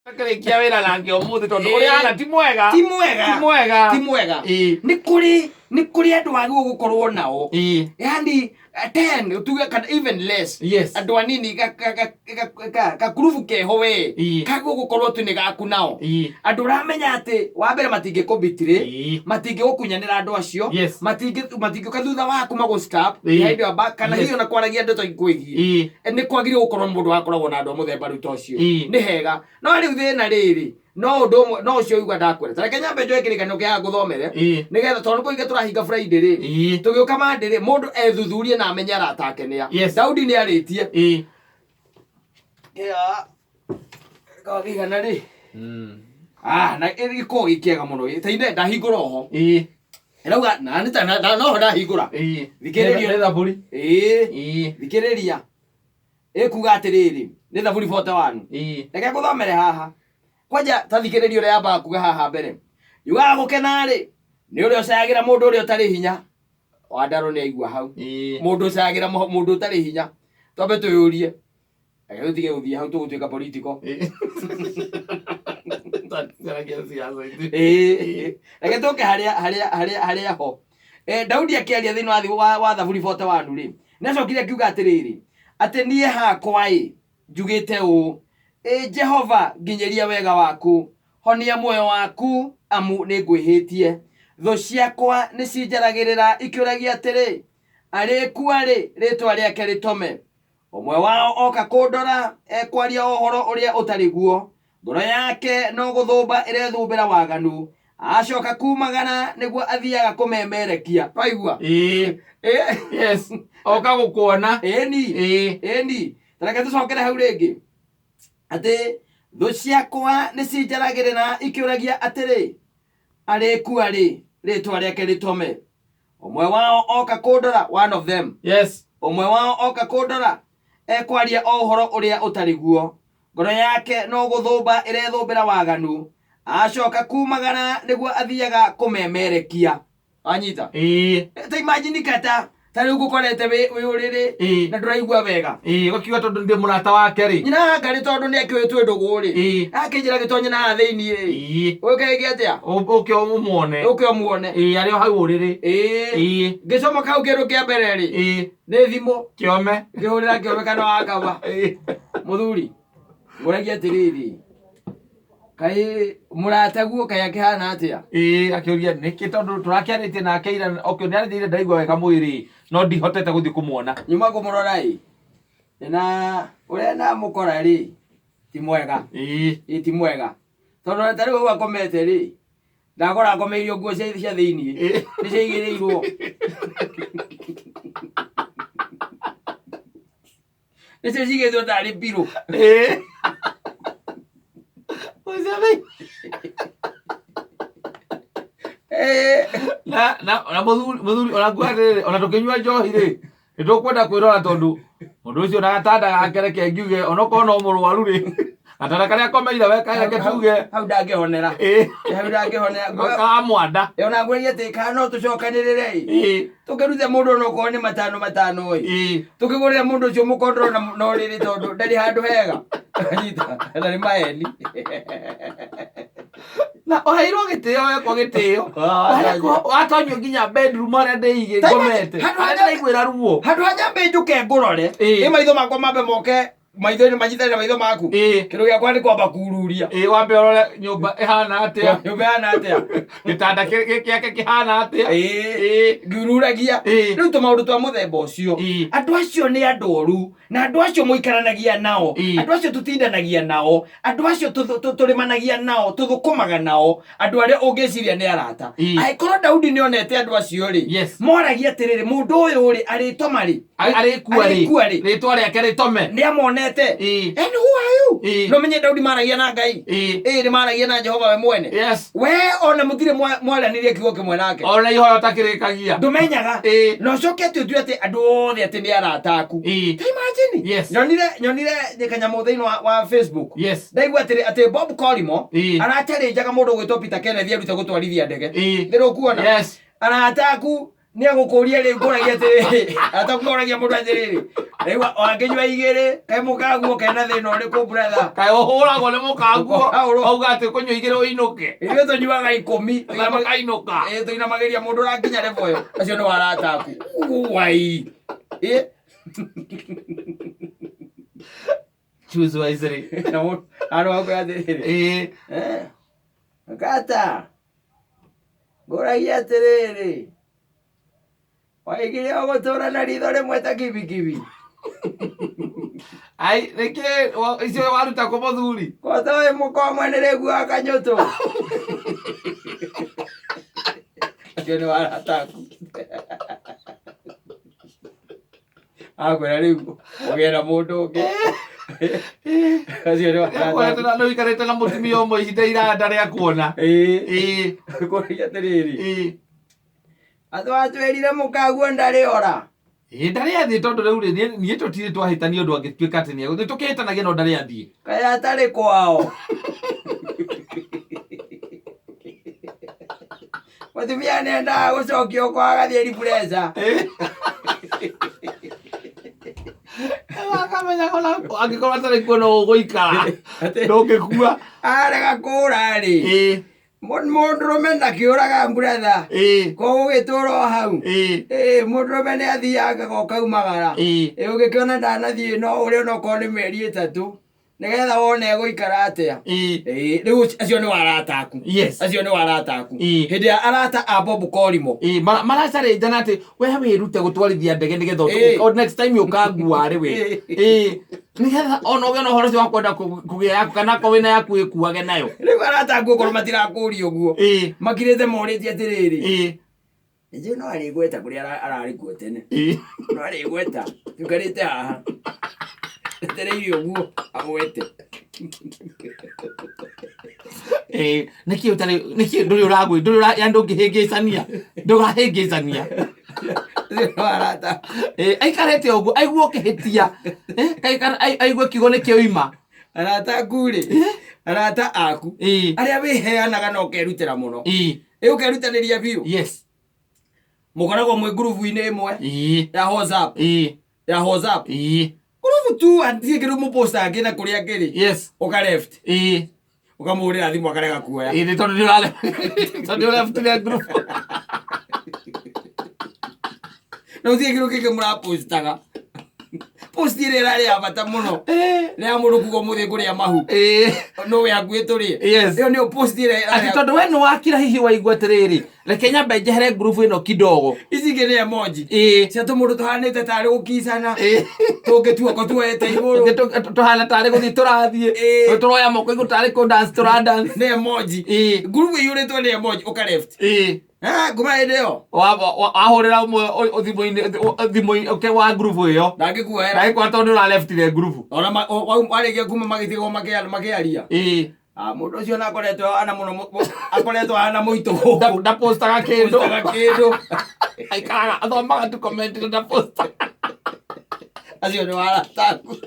Kia wira nake umuthi tondu uri ana ti mwega ni kuri andu agi gukorwo nao yani 10 tuge kana even less andu anini ka kurubu keho we kagu gukorwo tu ni gaku nao andu ramenya ati wa mbere matinge kombitire matinge gukunyanira andu acio matinge kathutha waku mago stop behind your back kana hiyo na kwaragia ndeto ingwigi ni kwagire gukorwo mundu wakoragwo na andu a muthemba ruto ucio ni hega no riu thina riri no ndo no cio igwa ndakwira tare Kenya mbe njoe kirikano kia guthomere nigetha tondu kuinge turahinga Friday ri tugiuka Monday mundu ethuthurie na amenya arata ake nia Daudi ni aritie ya gagigana ri na iriko gikiega muno tainde ndahingura ho irauga na nita no ndahingura thikiriria thaburi thikiriria ikuga atiriri ni thaburi 41 reke guthomere haha kwaja tathikiriria uri amba kuga haha mbere yuga gukena ri ni uri ocagira mundu uri utari hinya Wandaro ni aigua hau mundu ocagira mundu utari hinya twambe tuyurie agutige guthia hau tugutuika political reke tuke haria ho Daudi akiaria thini wa thaburi 41 ri nacokire akiuga atiriri ati nie hakwa njugite u Jehova nginyeria wega waku honia muoyo waku amu ni ngwihitie tho ciakwa ni cinjaragirira ikiuragia atiri arikuwa ri ritwa riake ritome umwe wao oka kundora ekwaria uhoro uria utari guo ngoro yake no guthumba irethumbira waganu acoka kumagana niguo athiaga kumemerekia twaigua yes oka gukuona eni tareke tucokere hau ringi ati tho ciakwa ni cinjaragirira ikiuragia atiri arikuwa ri ritwa riake ritome umwe wao oka kundora one of them umwe wao oka kundora ekwaria uhoro uria utari guo ngoro yake no guthumba irethumbira waganu acoka kumagana niguo athiaga kumemerekia anyita ta imagine kata tari ugukorete wi uriri na nduraigua wega ukiuga tondu ndi murata wake ri nyina ngari tondu ni akiwitwe ndugu ri akinjira gitonye na thiini ri ukege atia uke umuone ari hau uriri ngicoma kau kiru kia mbere ri ni thimu kiome ngihurira kiome kana wakaba muthuri uragia atiriri kai murata guo kai akihana atia akiuria niki tondu turakiaritie nake ira okyo ni arithire ndaigua wega mwiri no ndihotete guthi kumuona nyuma kumurora na uria na mukora ri ti mwega ti mwega tondu tari we akomete ri ndakora akomeirio nguo cia thiini ni ciaigirirwo ni ciigithwo tari biro na muthuri ona ngware ona tukinywa njohi ri nitukwenda kwirora tondu mundu ucio na gatanda gake reke ngiuge ona ko no murwaru ri gatanda karia akomeire weka reke tuge hau ndangihonera ka mwanda ona ngwari ati kana no tucokanirire tukirute mundu no ko ni matano tukigurira mundu ucio mukondoro no riri tondu ndari handu hega anyita ndari maeni na oheirwo gitio wekwo gitio watonyo nginya bedroom aria ndeige ngomete aria ndaiguira ruo handu hanya mbe njuke ngurore ni maitho makwa mambe moke maitho ni manyitane maitho maku kindu gia kwani kwamba kururia wambe orore nyumba ihana atia gitanda kiake kihana atia ngururagia riu tumaundu twa muthemba ucio andu acio ni andoru na andu acio muikaranagia nao andu acio tutindanagia nao andu acio turimanagia nao tuthukumaga nao andu aria ungiciria ni arata aikorwo Daudi ni onete andu acio ri moragia atiriri mundu uyu ri aritoma ri arikua ri ritwa riake ritome ni amonete and who are you no menye Daudi maragia na Ngai ni maragia na Jehova we mwene we ona mutire mwaranirie kiugo kimwe nake ona ihoro takirikagia ndumenyaga no cokete tu ati andu othe ati ni arata aku imagine nyonire kanyamu thiini wa Facebook ndaigua ati Bob Collymore aracharinjaga mundu gwitwo Peter Kenneth arute gutwarithia ndege ndirukuona arata aku ni agukuria ri nguragia atiriri atakuragia mundu atiriri riu wakinywa igiri kai mukaguo kena thina uriku brother kai uhuragwo ni mukaguo auga ati kunywa igiri uinuke ithuĩ tunyuaga 10 tuinamainuka tuinamagiria mundu urakinya level iyo acio ni warata aku wai choose wisely aro wako atiriri kata nguragia atiriri waigire ogotora na ritho rimwe ta kibikibi ai reke icio waruta ko muthuri kotoe mukoma niregua kanyoto acio ni warataku akwira riu ugera mundu ungi acio ni warataku no ikarete na mutumia umwe ihinda iranda ria kuona kuragia atiriri atwatwirire mukaguo ndari ora ndari athie tondu riu nie tutire twahitania undu angituika ati ni tukihitanagia no ndari athie kaya atari kwao mutumia nenda gucokio kwa gathie ripresa akamenya kona angikorwo atari kuona uguikara ndungikua arega kura ri mundurume ndakiuraga brother ko gitura hau mundurume ni athiaga go kaumagara ugikiona ndanathie no uri no ko ni meri 3 nigetha wone guikara atia riu acio ni warata aku acio ni warata aku hindi arata a Bob Korimo maracari jana ati we wirute gutwarithia ndege nigetha next time ukangua ri we nigetha ona ugiona horo cio wakwenda kugia yaku kana ko wina yaku ikuage nayo riu arata aku korwo matirakuri uguo makirite moriti atiriri ijo no ari gweta kuria arari kuo tene no ari gweta tukarite haha tereire uguo agwete niki nduri uragwi nduri ya ndungihingicania ndurahingicania arata aikarete uguo aiguo kihitia aigua kigo ni kioima arata kuri arata aku aria wiheanaga no kerutira muno ukerutaniria biu mukoragwo mwe group-ini imwe ya WhatsApp ya WhatsApp group tu antie kiru mu post agina kuria kiri uka left ukamurira thimu akarega kuoya ni tondu ndirale tondu left ya group no tie kiru kike mura postaga post ire rari abata muno ni amuru kugo muthi kuria mahu no we agwituri iyo ni post ire ati tondu we no wakira hihi waigua tiriri reke nyambe njehere group ino kidogo ici ngene emoji cia tumuru tuhanite tari gukisana tungitua ko tuete iguru tuhana tari guthi turathie turoya moko igu tari ko dance turadance ni emoji group yure to ni emoji uka left kuma ideo wahurira umwe thimu okay wa group iyo ndangikuoera ndangikuoera tondu na left the group ona warigia kuma magitigo makiaria mundu ucio nakoretwo ana muno akoretwo ana muito ndapostaga kindu aikaraga athomaga tu comment ndaposta acio ni warataku